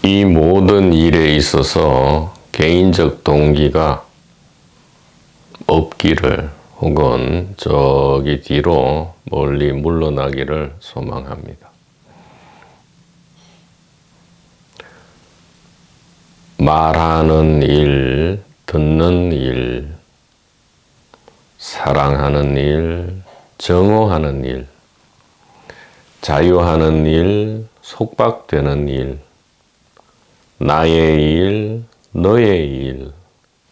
이 모든 일에 있어서 개인적 동기가 없기를 혹은 저기 뒤로 멀리 물러나기를 소망합니다. 말하는 일, 듣는 일, 사랑하는 일, 정오하는 일, 자유하는 일, 속박되는 일, 나의 일, 너의 일,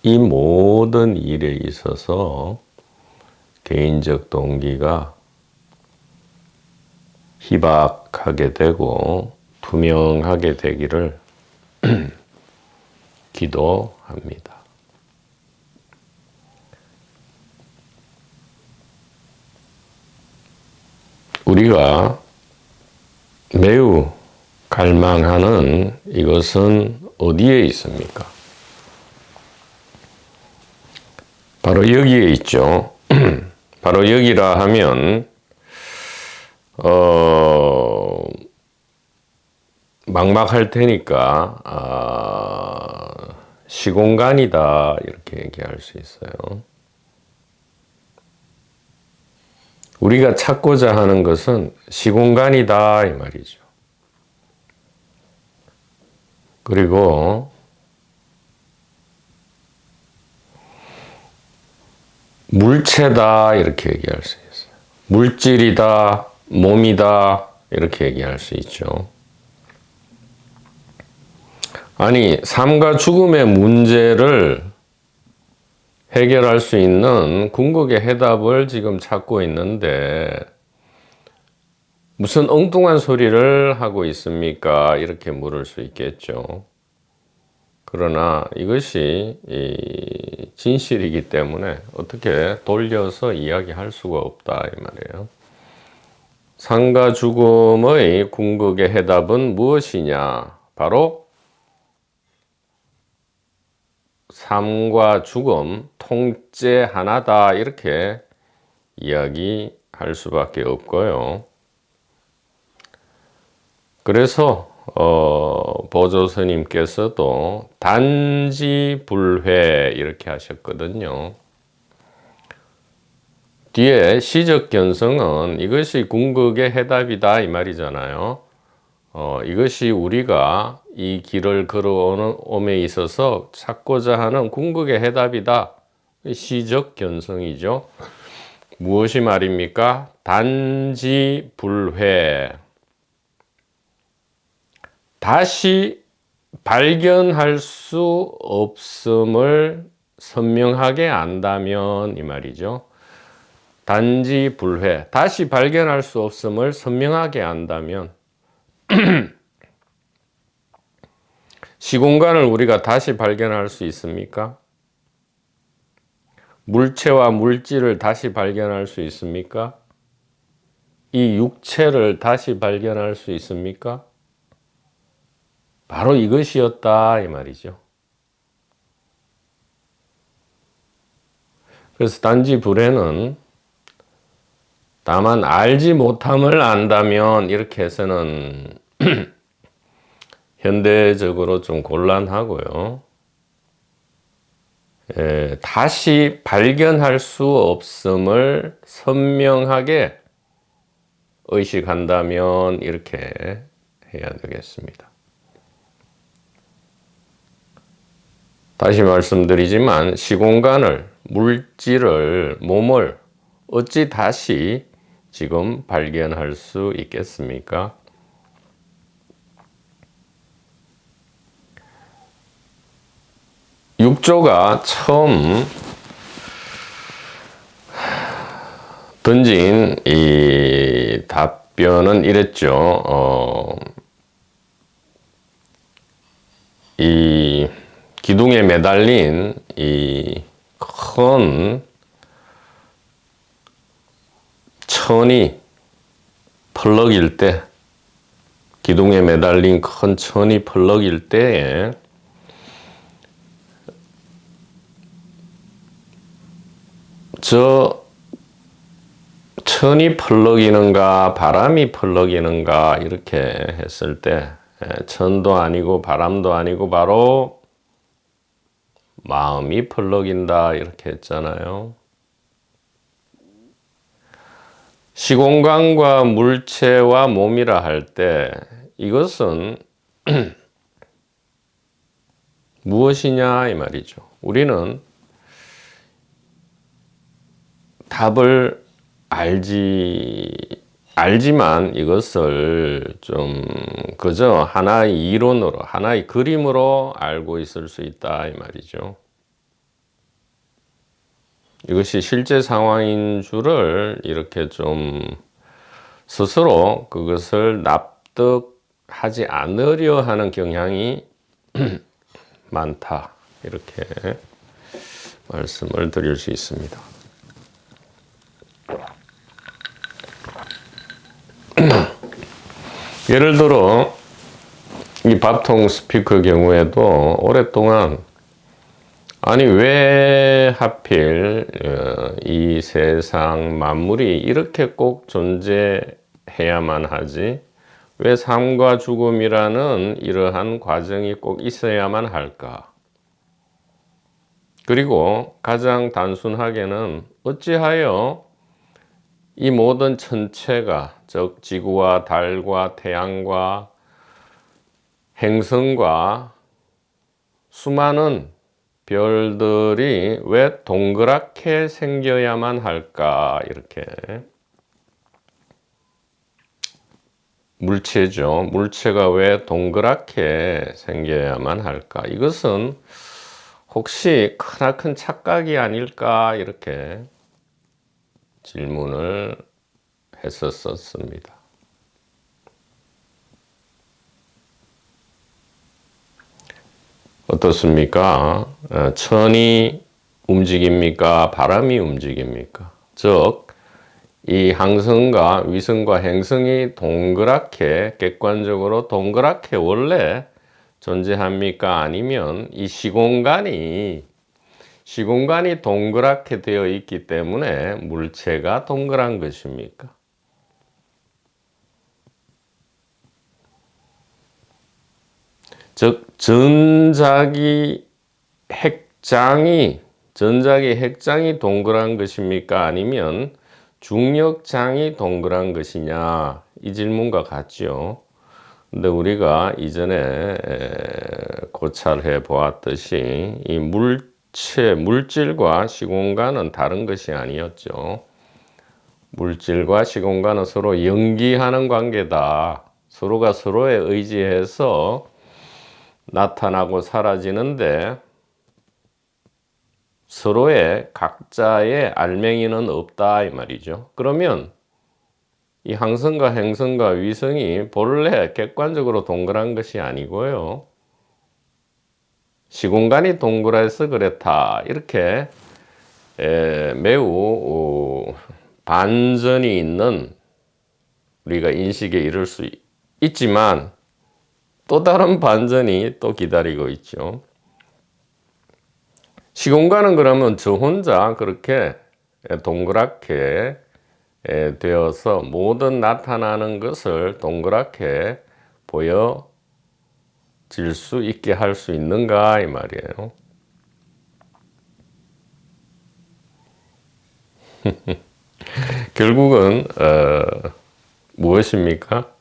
이 모든 일에 있어서 개인적 동기가 희박하게 되고 투명하게 되기를 기도합니다. 우리가 매우 갈망하는 이것은 어디에 있습니까? 바로 여기에 있죠. 바로 여기라 하면 막막할 테니까 시공간이다 이렇게 얘기할 수 있어요. 우리가 찾고자 하는 것은 시공간이다 이 말이죠. 그리고 물체다 이렇게 얘기할 수 있어요. 물질이다, 몸이다 이렇게 얘기할 수 있죠. 아니, 삶과 죽음의 문제를 해결할 수 있는 궁극의 해답을 지금 찾고 있는데 무슨 엉뚱한 소리를 하고 있습니까? 이렇게 물을 수 있겠죠. 그러나 이것이 진실이기 때문에 어떻게 돌려서 이야기할 수가 없다 이 말이에요. 삶과 죽음의 궁극의 해답은 무엇이냐? 바로 삶과 죽음 통째 하나다 이렇게 이야기할 수밖에 없고요. 그래서 보조 스님께서도 단지불회 이렇게 하셨거든요. 뒤에 시적견성은 이것이 궁극의 해답이다 이 말이잖아요. 이것이 우리가 이 길을 걸어옴에 있어서 찾고자 하는 궁극의 해답이다. 시적견성이죠. 무엇이 말입니까? 단지불회. 다시 발견할 수 없음을 선명하게 안다면 이 말이죠. 단지불회. 다시 발견할 수 없음을 선명하게 안다면 시공간을 우리가 다시 발견할 수 있습니까? 물체와 물질을 다시 발견할 수 있습니까? 이 육체를 다시 발견할 수 있습니까? 바로 이것이었다 이 말이죠. 그래서 단지불회는 다만 알지 못함을 안다면 이렇게 해서는 현대적으로 좀 곤란하고요. 다시 발견할 수 없음을 선명하게 의식한다면 이렇게 해야 되겠습니다. 다시 말씀드리지만 시공간을, 물질을, 몸을 어찌 다시 지금 발견할 수 있겠습니까? 육조가 처음 던진 이 답변은 이랬죠. 이 기둥에 매달린 이 큰 천이 펄럭일 때, 기둥에 매달린 큰 천이 펄럭일 때에 저 천이 펄럭이는가 바람이 펄럭이는가 이렇게 했을 때 천도 아니고 바람도 아니고 바로 마음이 펄럭인다 이렇게 했잖아요. 시공간과 물체와 몸이라 할 때 이것은 무엇이냐 이 말이죠. 우리는 답을 알지만 이것을 좀 그저 하나의 이론으로, 하나의 그림으로 알고 있을 수 있다 이 말이죠. 이것이 실제 상황인 줄을 이렇게 좀 스스로 그것을 납득하지 않으려 하는 경향이 많다 이렇게 말씀을 드릴 수 있습니다. 예를 들어 이 밥통 스피커 경우에도 오랫동안 아니 왜 하필 이 세상 만물이 이렇게 꼭 존재해야만 하지? 왜 삶과 죽음이라는 이러한 과정이 꼭 있어야만 할까? 그리고 가장 단순하게는 어찌하여 이 모든 천체가 즉 지구와 달과 태양과 행성과 수많은 별들이 왜 동그랗게 생겨야만 할까? 이렇게 물체죠. 물체가 왜 동그랗게 생겨야만 할까? 이것은 혹시 크나큰 착각이 아닐까? 이렇게 질문을 했었습니다. 어떻습니까? 천이 움직입니까? 바람이 움직입니까? 즉, 이 항성과 위성과 행성이 동그랗게, 객관적으로 동그랗게 원래 존재합니까? 아니면 이 시공간이 동그랗게 되어 있기 때문에 물체가 동그란 것입니까? 즉 전자기 핵장이 동그란 것입니까? 아니면 중력장이 동그란 것이냐? 이 질문과 같죠. 근데 우리가 이전에 고찰해 보았듯이 이 물질과 시공간은 다른 것이 아니었죠. 물질과 시공간은 서로 연기하는 관계다. 서로가 서로에 의지해서 나타나고 사라지는데 서로의 각자의 알맹이는 없다 이 말이죠. 그러면 이 항성과 행성과 위성이 본래 객관적으로 동그란 것이 아니고요. 시공간이 동그래서 그렇다. 이렇게 매우 반전이 있는 우리가 인식에 이를 수 있지만 또 다른 반전이 또 기다리고 있죠. 시공간은 그러면 저 혼자 그렇게 동그랗게 되어서 모든 나타나는 것을 동그랗게 보여질 수 있게 할 수 있는가 이 말이에요. 결국은 무엇입니까?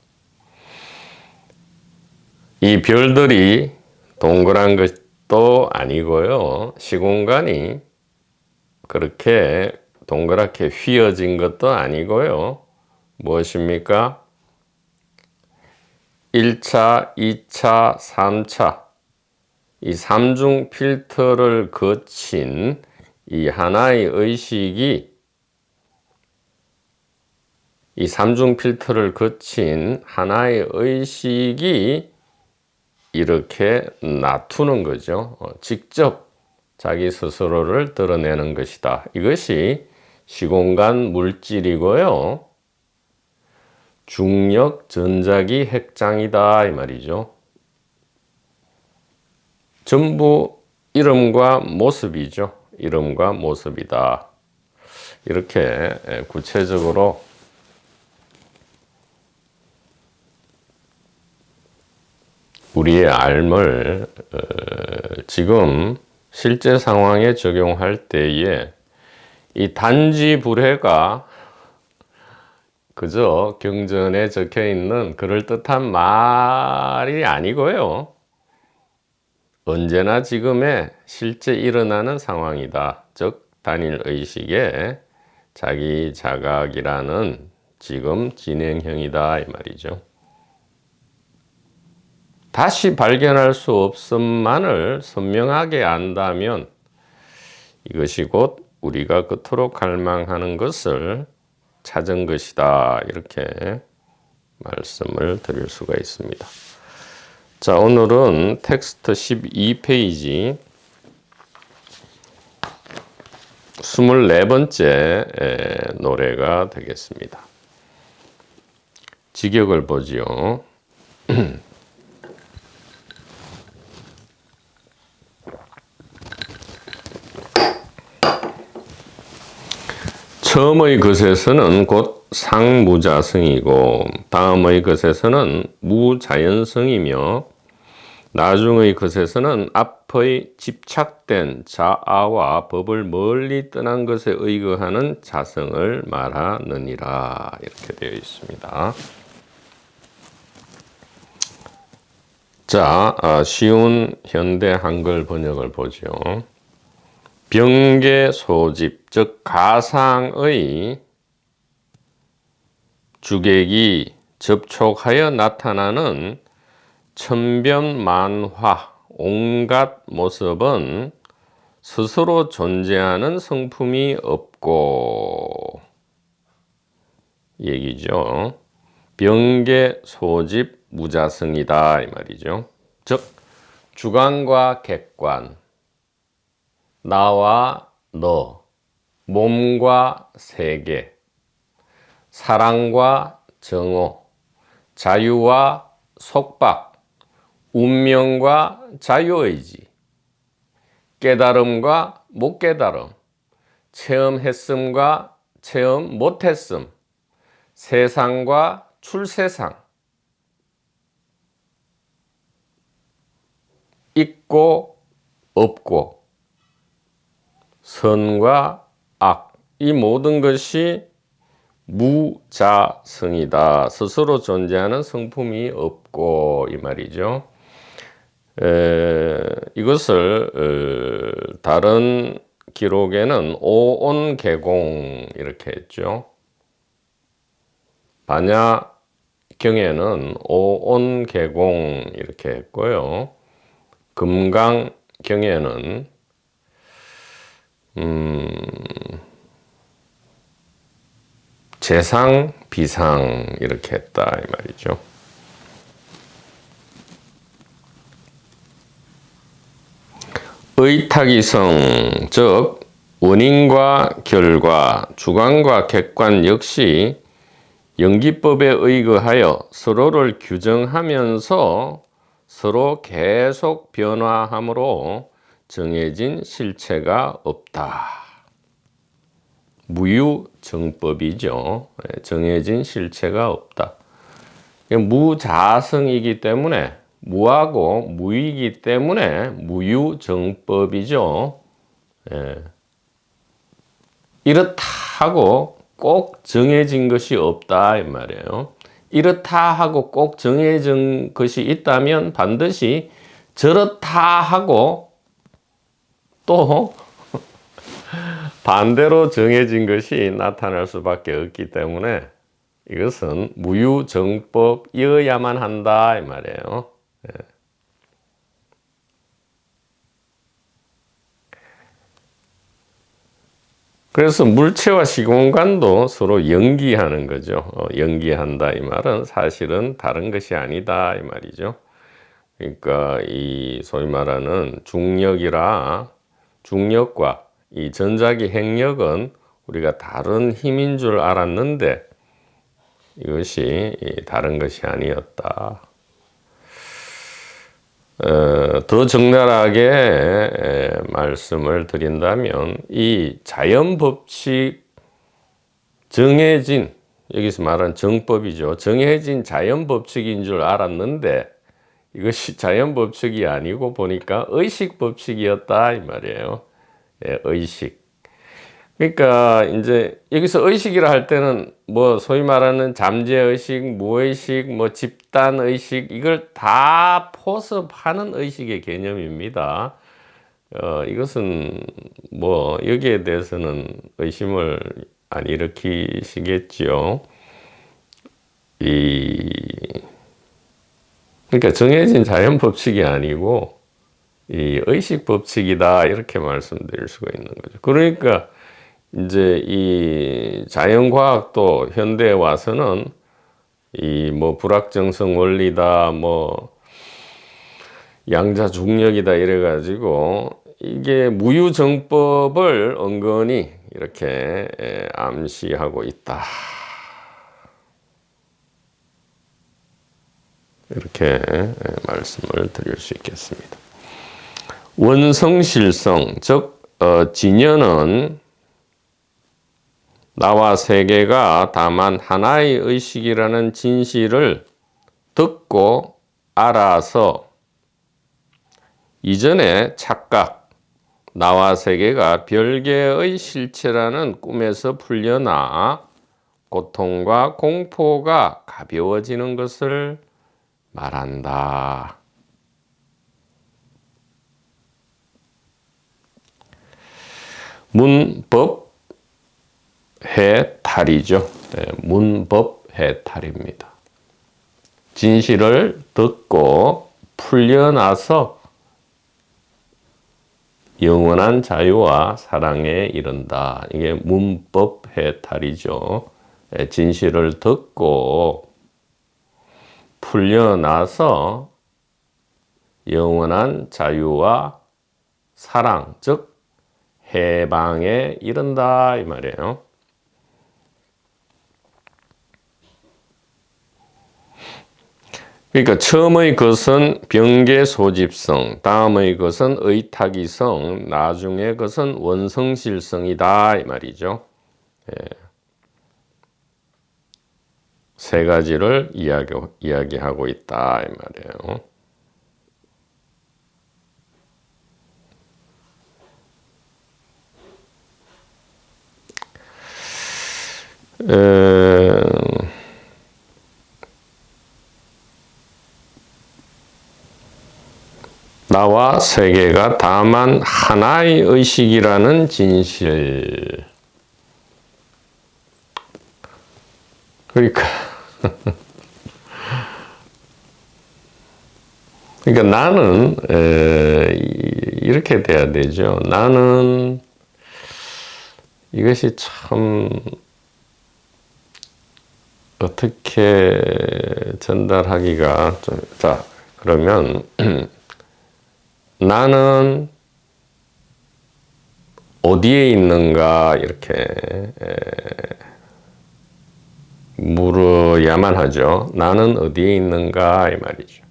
이 별들이 동그란 것도 아니고요. 시공간이 그렇게 동그랗게 휘어진 것도 아니고요. 무엇입니까? 1차, 2차, 3차 이 3중 필터를 거친 이 하나의 의식이 이 3중 필터를 거친 하나의 의식이 이렇게 놔두는 거죠. 직접 자기 스스로를 드러내는 것이다. 이것이 시공간 물질이고요. 중력 전자기 핵장이다 이 말이죠. 전부 이름과 모습이죠. 이름과 모습이다. 이렇게 구체적으로 우리의 삶을 지금 실제 상황에 적용할 때에 이 단지 불해가 그저 경전에 적혀 있는 그럴듯한 말이 아니고요. 언제나 지금의 실제 일어나는 상황이다. 즉 단일의식의 자기 자각이라는 지금 진행형이다 이 말이죠. 다시 발견할 수 없음만을 선명하게 안다면 이것이 곧 우리가 그토록 갈망하는 것을 찾은 것이다. 이렇게 말씀을 드릴 수가 있습니다. 자, 오늘은 텍스트 12페이지 24번째 노래가 되겠습니다. 직역을 보지요. 처음의 것에서는 곧 상무자성이고 다음의 것에서는 무자연성이며 나중의 것에서는 앞의 집착된 자아와 법을 멀리 떠난 것에 의거하는 자성을 말하느니라. 이렇게 되어 있습니다. 자, 쉬운 현대 한글 번역을 보죠. 병계 소집, 즉 가상의 주객이 접촉하여 나타나는 천변만화, 온갖 모습은 스스로 존재하는 성품이 없고 얘기죠. 병계 소집 무자성이다 이 말이죠. 즉 주관과 객관, 나와 너, 몸과 세계, 사랑과 정오, 자유와 속박, 운명과 자유의지, 깨달음과 못깨달음, 체험했음과 체험 못했음, 세상과 출세상, 있고 없고, 선과 악, 이 모든 것이 무자성이다. 스스로 존재하는 성품이 없고 이 말이죠. 이것을 다른 기록에는 오온개공 이렇게 했죠. 반야경에는 오온개공 이렇게 했고요. 금강경에는 재상, 비상 이렇게 했다 이 말이죠. 의탁이성, 즉 원인과 결과, 주관과 객관 역시 연기법에 의거하여 서로를 규정하면서 서로 계속 변화함으로 정해진 실체가 없다. 무유정법이죠. 정해진 실체가 없다. 무자성이기 때문에 무하고 무이기 때문에 무유정법이죠. 이렇다 하고 꼭 정해진 것이 없다 이 말이에요. 이렇다 하고 꼭 정해진 것이 있다면 반드시 저렇다 하고 또 반대로 정해진 것이 나타날 수밖에 없기 때문에 이것은 무유정법이어야만 한다 이 말이에요. 그래서 물체와 시공간도 서로 연기하는 거죠. 연기한다 이 말은 사실은 다른 것이 아니다 이 말이죠. 그러니까 이 소위 말하는 중력과 이 전자기 핵력은 우리가 다른 힘인 줄 알았는데 이것이 다른 것이 아니었다. 더 적나라하게 말씀을 드린다면 이 자연 법칙 정해진, 여기서 말하는 정법이죠. 정해진 자연 법칙인 줄 알았는데 이것이 자연 법칙이 아니고 보니까 의식 법칙이었다 이 말이에요. 예, 의식. 그러니까 이제 여기서 의식이라 할 때는 뭐 소위 말하는 잠재의식, 무의식, 뭐 집단의식 이걸 다 포섭하는 의식의 개념입니다. 이것은 뭐 여기에 대해서는 의심을 안 일으키시겠지요. 그러니까 정해진 자연 법칙이 아니고 이 의식 법칙이다 이렇게 말씀드릴 수가 있는 거죠. 그러니까 이제 이 자연과학도 현대에 와서는 이 뭐 불확정성 원리다 뭐 양자중력이다 이래 가지고 이게 무유정법을 은근히 이렇게 암시하고 있다. 이렇게 말씀을 드릴 수 있겠습니다. 원성실성, 즉 진여는 나와 세계가 다만 하나의 의식이라는 진실을 듣고 알아서 이전에 착각, 나와 세계가 별개의 실체라는 꿈에서 풀려나 고통과 공포가 가벼워지는 것을 말한다. 문법 해탈이죠. 문법 해탈입니다. 진실을 듣고 풀려나서 영원한 자유와 사랑에 이른다. 이게 문법 해탈이죠. 진실을 듣고 풀려나서 영원한 자유와 사랑, 즉 해방에 이른다 이 말이에요. 그러니까 처음의 것은 병계 소집성, 다음의 것은 의탁이성, 나중의 것은 원성실성이다 이 말이죠. 세 가지를 이야기하고 있다 이 말이에요. 나와 세계가 다만 하나의 의식이라는 진실. 그러니까 나는 이렇게 돼야 되죠. 나는 이것이 참 어떻게 전달하기가 좀, 자, 그러면 나는 어디에 있는가 이렇게 물어야만 하죠. 나는 어디에 있는가 이 말이죠.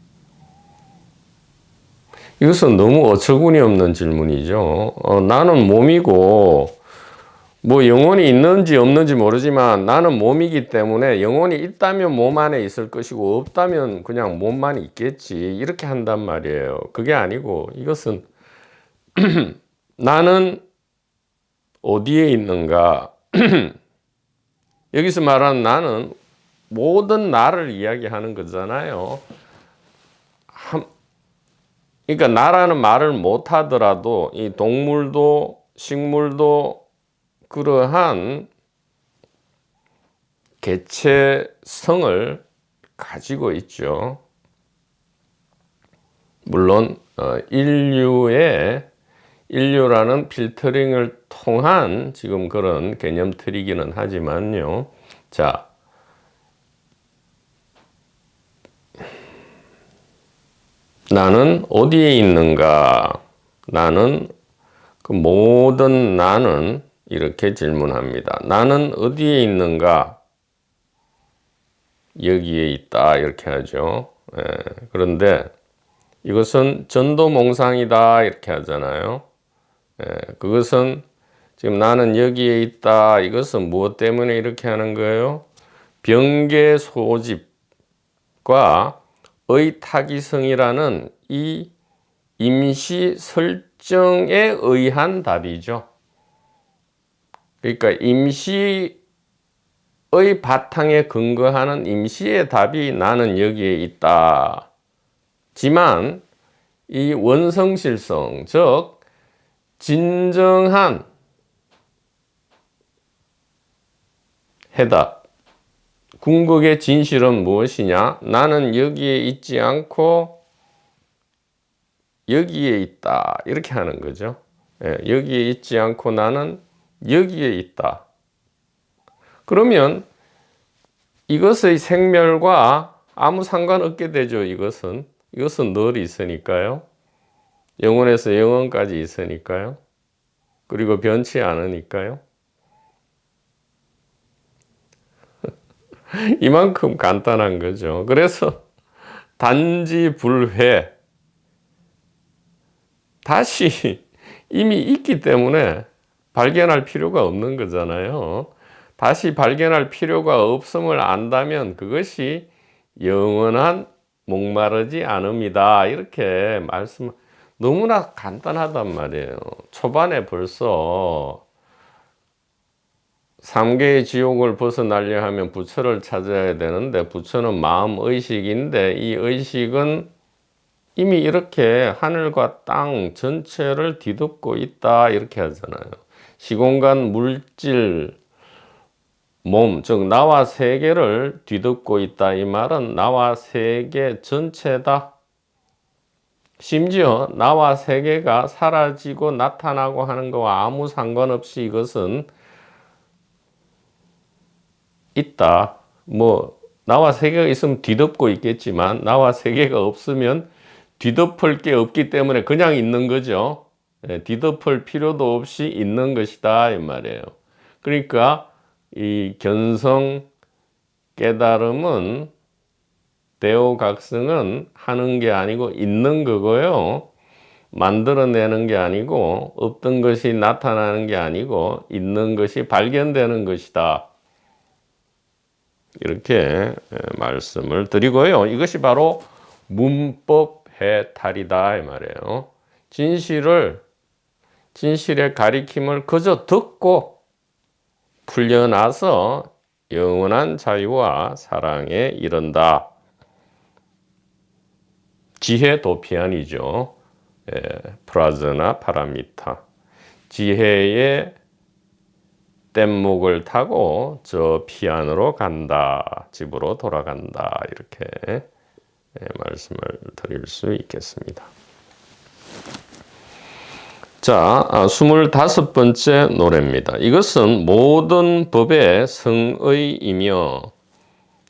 이것은 너무 어처구니 없는 질문이죠. 나는 몸이고 뭐 영혼이 있는지 없는지 모르지만 나는 몸이기 때문에 영혼이 있다면 몸 안에 있을 것이고 없다면 그냥 몸만 있겠지 이렇게 한단 말이에요. 그게 아니고 이것은 나는 어디에 있는가 여기서 말하는 나는 모든 나를 이야기하는 거잖아요. 그러니까 나라는 말을 못 하더라도 이 동물도 식물도 그러한 개체성을 가지고 있죠. 물론 인류라는 필터링을 통한 지금 그런 개념틀이기는 하지만요. 자, 나는 어디에 있는가? 나는 그 모든 나는 이렇게 질문합니다. 나는 어디에 있는가? 여기에 있다 이렇게 하죠. 그런데 이것은 전도몽상이다 이렇게 하잖아요. 그것은 지금 나는 여기에 있다. 이것은 무엇 때문에 이렇게 하는 거예요? 병계 소집과 타기성이라는 이 임시 설정에 의한 답이죠. 그러니까 임시의 바탕에 근거하는 임시의 답이 나는 여기에 있다. 지만 이 원성실성, 즉 진정한 해답, 궁극의 진실은 무엇이냐? 나는 여기에 있지 않고 여기에 있다. 이렇게 하는 거죠. 여기에 있지 않고 나는 여기에 있다. 그러면 이것의 생멸과 아무 상관없게 되죠. 이것은 늘 있으니까요. 영원에서 영원까지 있으니까요. 그리고 변치 않으니까요. 이만큼 간단한 거죠. 그래서 단지 불회, 다시 이미 있기 때문에 발견할 필요가 없는 거잖아요. 다시 발견할 필요가 없음을 안다면 그것이 영원한 목마르지 않음이다. 이렇게 말씀, 너무나 간단하단 말이에요. 초반에 벌써 3개의 지옥을 벗어나려 하면 부처를 찾아야 되는데, 부처는 마음의식인데 이 의식은 이미 이렇게 하늘과 땅 전체를 뒤덮고 있다. 이렇게 하잖아요. 시공간 물질 몸, 즉 나와 세계를 뒤덮고 있다. 이 말은 나와 세계 전체다. 심지어 나와 세계가 사라지고 나타나고 하는 것과 아무 상관없이 이것은 있다. 나와 세계가 있으면 뒤덮고 있겠지만 나와 세계가 없으면 뒤덮을 게 없기 때문에 그냥 있는 거죠. 뒤덮을 필요도 없이 있는 것이다. 이 말이에요. 그러니까 이 견성 깨달음은, 대오각성은 하는 게 아니고 있는 거고요. 만들어내는 게 아니고, 없던 것이 나타나는 게 아니고 있는 것이 발견되는 것이다. 이렇게 말씀을 드리고요. 이것이 바로 문법 해탈이다 이 말이에요. 진실의 가리킴을 그저 듣고 풀려나서 영원한 자유와 사랑에 이른다. 지혜 도피안이죠. 프라저나 파라미타. 지혜의 뗏목을 타고 저 피안으로 간다. 집으로 돌아간다. 이렇게 말씀을 드릴 수 있겠습니다. 자, 25번째 노래입니다. 이것은 모든 법의 성의이며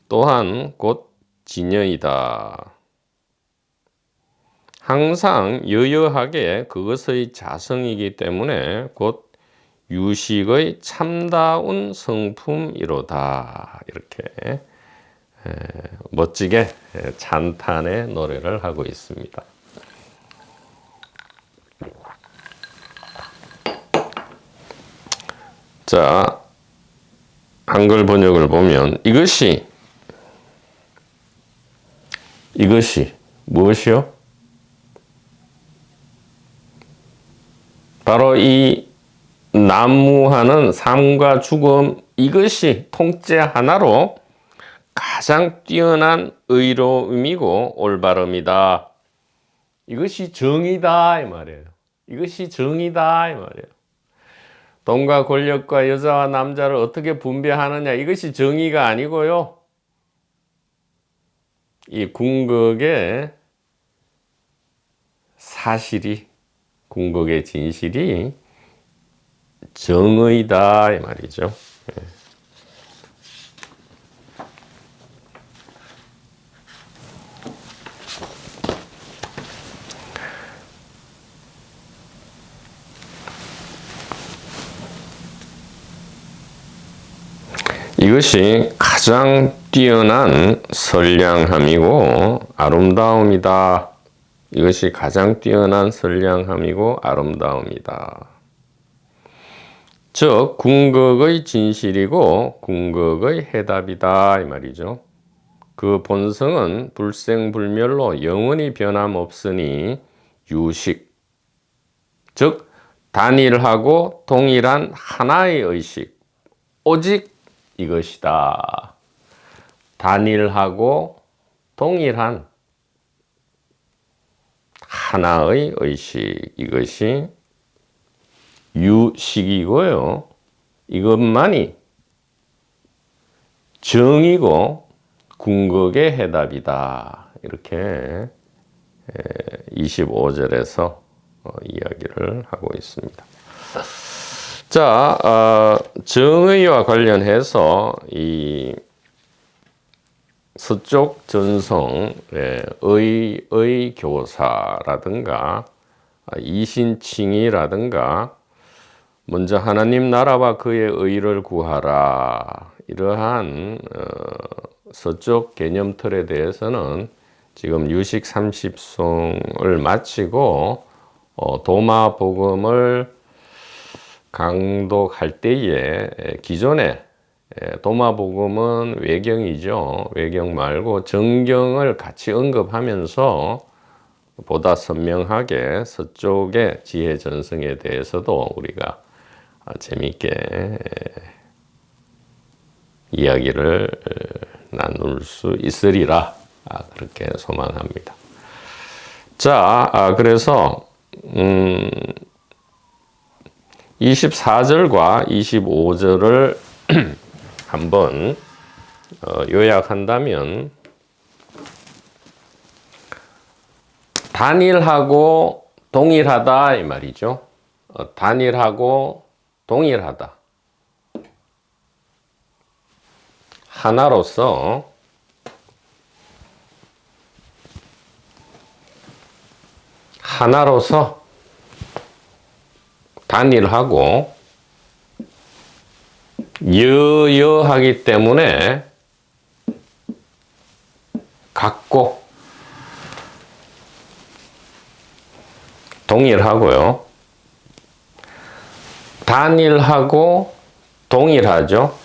또한 곧 진여이다. 항상 여여하게 그것의 자성이기 때문에 곧 유식의 참다운 성품이로다. 이렇게 멋지게 찬탄의 노래를 하고 있습니다. 자, 한글 번역을 보면 이것이 무엇이요? 바로 이 난무하는 삶과 죽음, 이것이 통째 하나로 가장 뛰어난 의로움이고 올바름이다. 이것이 정의다 이 말이에요. 이것이 정의다 이 말이에요. 돈과 권력과 여자와 남자를 어떻게 분배하느냐, 이것이 정의가 아니고요. 이 궁극의 사실이, 궁극의 진실이 정의다 이 말이죠. 이것이 가장 뛰어난 선량함이고 아름다움이다. 이것이 가장 뛰어난 선량함이고 아름다움이다. 즉 궁극의 진실이고 궁극의 해답이다 이 말이죠. 그 본성은 불생불멸로 영원히 변함없으니 유식, 즉 단일하고 동일한 하나의 의식, 오직 이것이다. 단일하고 동일한 하나의 의식, 이것이 유식이고요. 이것만이 정이고 궁극의 해답이다. 이렇게 25절에서 이야기를 하고 있습니다. 자, 정의와 관련해서 이 서쪽 전성의 교사라든가 이신칭이라든가 먼저 하나님 나라와 그의 의를 구하라, 이러한 서쪽 개념틀에 대해서는 지금 유식 30송을 마치고 도마복음을 강독할 때에 기존에 도마복음은 외경이죠. 외경 말고 정경을 같이 언급하면서 보다 선명하게 서쪽의 지혜 전승에 대해서도 우리가 재미있게 이야기를 나눌 수 있으리라, 그렇게 소망합니다. 자, 그래서 24절과 25절을 한번 요약한다면, 단일하고 동일하다 이 말이죠. 단일하고 동일하다. 하나로서 단일하고 여여하기 때문에 같고 동일하고요. 단일하고 동일하죠.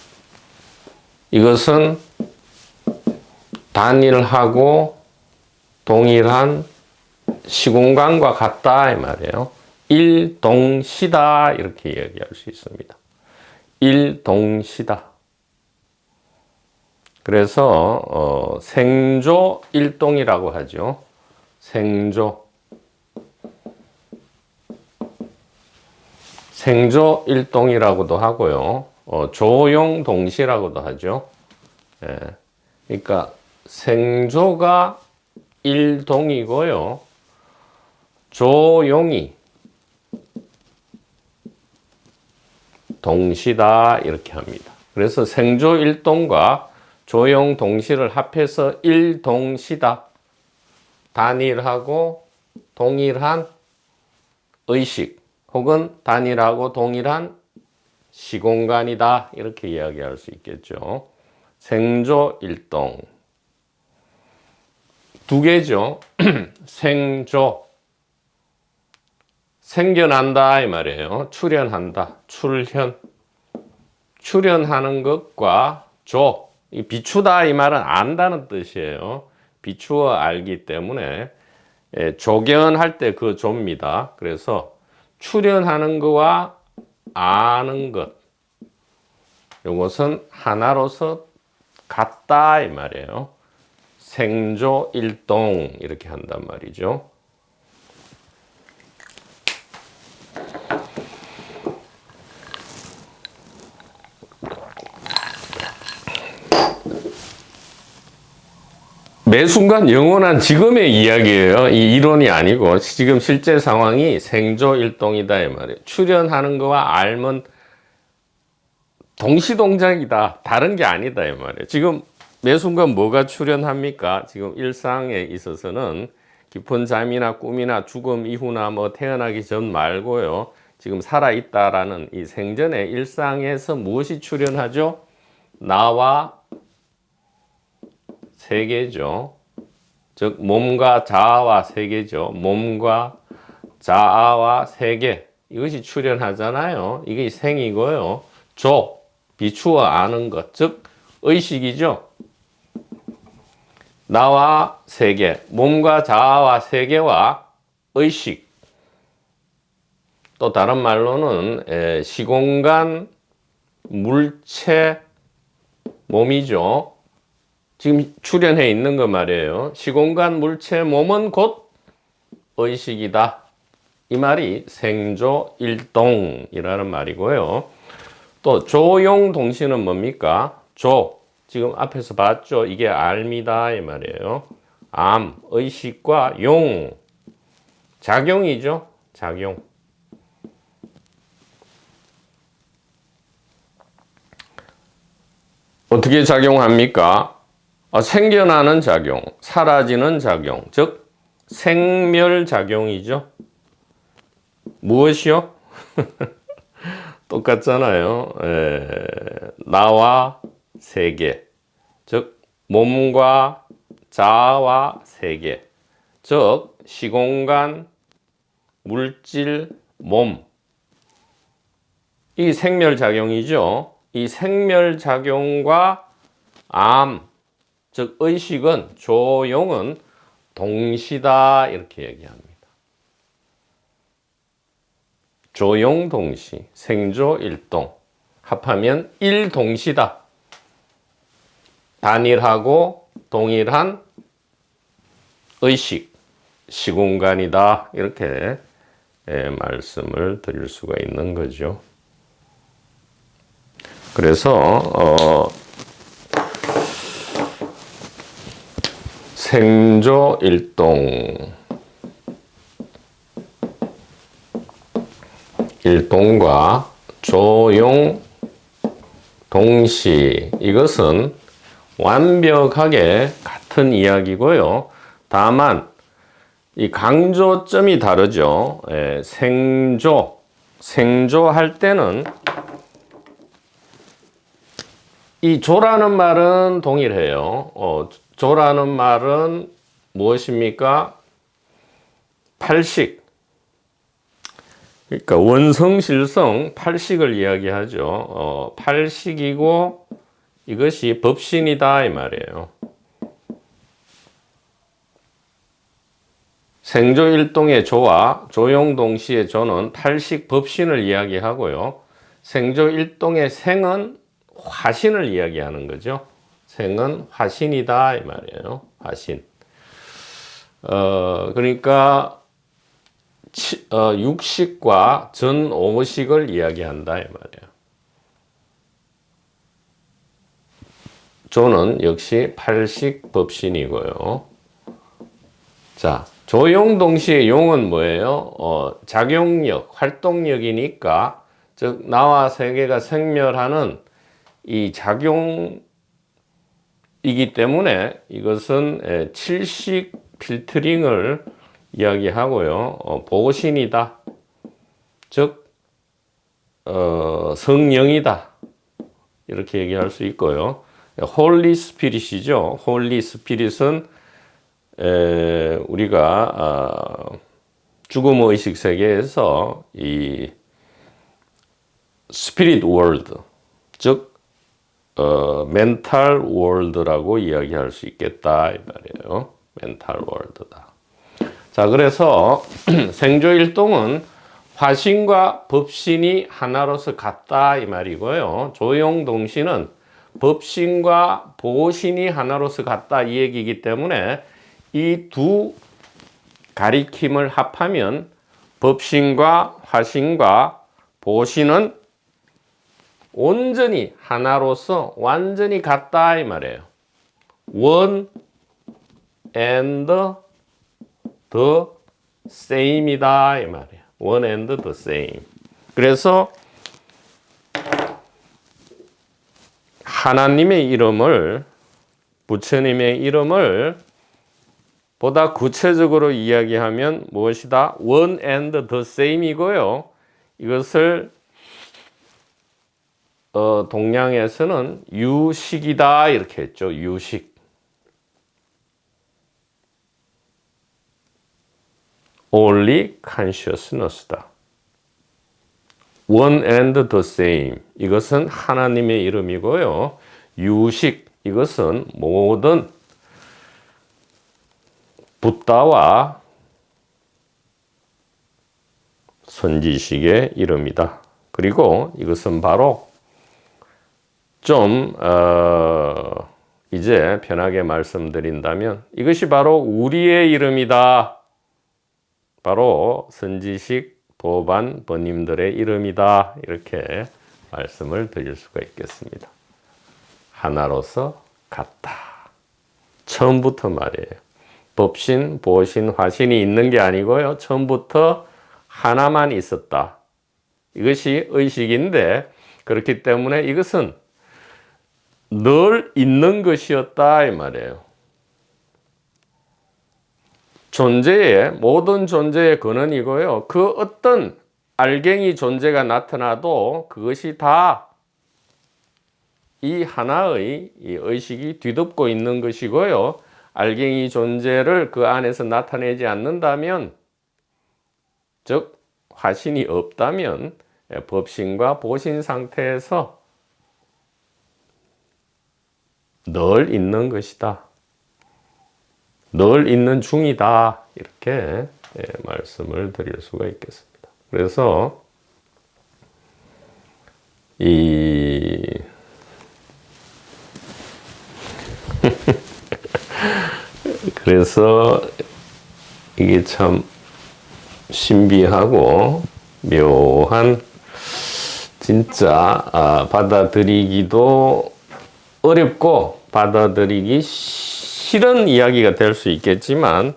이것은 단일하고 동일한 시공간과 같다 이 말이에요. 일동시다, 이렇게 이야기할 수 있습니다. 일동시다. 그래서 생조 일동이라고 하죠. 생조 일동이라고도 하고요. 조용 동시라고도 하죠. 예. 그러니까 생조가 일동이고요. 조용이 동시다, 이렇게 합니다. 그래서 생조 일동과 조용 동시를 합해서 일동시다. 단일하고 동일한 의식 혹은 단일하고 동일한 시공간이다, 이렇게 이야기할 수 있겠죠. 생조 일동. 두 개죠. 생조. 생겨난다 이 말이에요. 출현한다. 출현하는 것과 조. 이 비추다 이 말은 안다는 뜻이에요. 비추어 알기 때문에 조견할 때 그 조입니다. 그래서 출현하는 것과 아는 것, 이것은 하나로서 같다 이 말이에요. 생조 일동, 이렇게 한단 말이죠. 매 순간 영원한 지금의 이야기예요. 이 이론이 아니고 지금 실제 상황이 생조일동이다 이 말이에요. 출현하는 거와 알면 동시동작이다. 다른 게 아니다 이 말이에요. 지금 매 순간 뭐가 출현합니까? 지금 일상에 있어서는 깊은 잠이나 꿈이나 죽음 이후나 뭐 태어나기 전 말고요. 지금 살아있다라는 이 생전의 일상에서 무엇이 출현하죠? 나와 세계죠. 즉 몸과 자아와 세계죠. 몸과 자아와 세계, 이것이 출현하잖아요. 이게 생이고요. 조, 비추어 아는 것, 즉 의식이죠. 나와 세계, 몸과 자아와 세계와 의식, 또 다른 말로는 시공간, 물체, 몸이죠. 지금 출연해 있는 거 말이에요. 시공간, 물체, 몸은 곧 의식이다. 이 말이 생조일동이라는 말이고요. 또 조용동시는 뭡니까? 지금 앞에서 봤죠? 이게 알미다 이 말이에요. 암, 의식과 용, 작용이죠. 작용. 어떻게 작용합니까? 생겨나는 작용, 사라지는 작용, 즉 생멸작용이죠. 무엇이요? 똑같잖아요. 나와 세계, 즉 몸과 자아와 세계, 즉 시공간, 물질, 몸. 이 생멸작용이죠. 이 생멸작용과 암, 즉 의식은, 조용은 동시다 이렇게 얘기합니다. 조용동시, 생조일동, 합하면 일동시다. 단일하고 동일한 의식, 시공간이다 이렇게 말씀을 드릴 수가 있는 거죠. 그래서 생조일동, 일동과 조용동시, 이것은 완벽하게 같은 이야기고요. 다만 이 강조점이 다르죠. 생조할 때는 이 조라는 말은 동일해요. 조라는 말은 무엇입니까? 팔식. 그러니까 원성실성 팔식을 이야기하죠. 팔식이고 이것이 법신이다 이 말이에요. 생조일동의 조와 조용동시의 조는 팔식 법신을 이야기하고요. 생조일동의 생은 화신을 이야기하는 거죠. 생은 화신이다 이 말이에요. 화신. 그러니까 육식과 전오식을 이야기한다 이 말이에요. 조는 역시 팔식 법신이고요. 자, 조용동시의 용은 뭐예요? 작용력, 활동력이니까, 즉 나와 세계가 생멸하는 이 작용이기 때문에 이것은 칠식 필터링을 이야기하고요. 보신이다. 즉 성령이다. 이렇게 얘기할 수 있고요. 홀리 스피릿이죠. 홀리 스피릿은 우리가 죽음 의식 세계에서 이 스피릿 월드, 즉 멘탈 월드라고 이야기할 수 있겠다 이 말이에요. 멘탈 월드다. 자, 그래서 생조일동은 화신과 법신이 하나로서 같다 이 말이고요. 조용동시는 법신과 보신이 하나로서 같다 이 얘기이기 때문에 이 두 가리킴을 합하면 법신과 화신과 보신은 온전히 하나로서 완전히 같다 이 말이에요. One and the same이다 이 말이에요. One and the same. 그래서 하나님의 이름을, 부처님의 이름을 보다 구체적으로 이야기하면 무엇이다? One and the same이고요. 이것을 동양에서는 유식이다 이렇게 했죠. 유식. Only consciousness다. One and the same. 이것은 하나님의 이름이고요. 유식. 이것은 모든 붓다와 선지식의 이름이다. 그리고 이것은 바로 좀 이제 편하게 말씀드린다면 이것이 바로 우리의 이름이다. 바로 선지식 도반 번님들의 이름이다. 이렇게 말씀을 드릴 수가 있겠습니다. 하나로서 같다. 처음부터 말이에요. 법신, 보신, 화신이 있는 게 아니고요. 처음부터 하나만 있었다. 이것이 의식인데 그렇기 때문에 이것은 늘 있는 것이었다 이 말이에요. 모든 존재의 근원이고요. 그 어떤 알갱이 존재가 나타나도 그것이 다 이 하나의 이 의식이 뒤덮고 있는 것이고요. 알갱이 존재를 그 안에서 나타내지 않는다면, 즉 화신이 없다면 법신과 보신 상태에서 늘 있는 것이다. 늘 있는 중이다. 이렇게 말씀을 드릴 수가 있겠습니다. 그래서 그래서 이게 참 신비하고 묘한, 진짜 받아들이기도 어렵고 받아들이기 싫은 이야기가 될 수 있겠지만,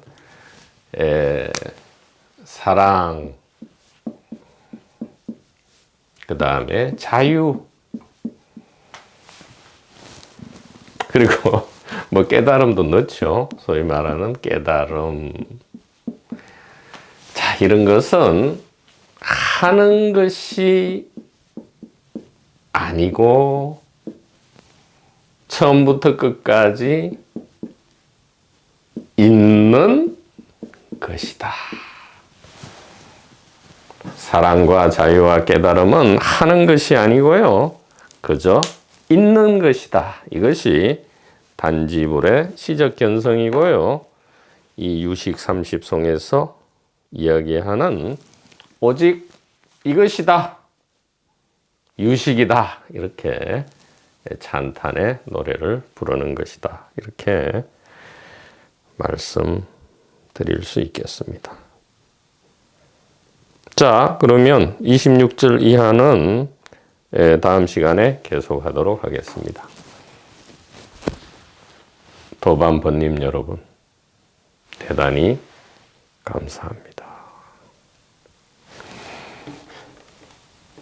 사랑, 그 다음에 자유, 그리고 뭐 깨달음도 넣죠. 소위 말하는 깨달음. 자, 이런 것은 하는 것이 아니고 처음부터 끝까지 있는 것이다. 사랑과 자유와 깨달음은 하는 것이 아니고요. 그저 있는 것이다. 이것이 단지불의 시적 견성이고요. 이 유식 30송에서 이야기하는 오직 이것이다. 유식이다. 이렇게 찬탄의 노래를 부르는 것이다. 이렇게 말씀드릴 수 있겠습니다. 자, 그러면 26절 이하는 다음 시간에 계속하도록 하겠습니다. 도반 번님 여러분, 대단히 감사합니다.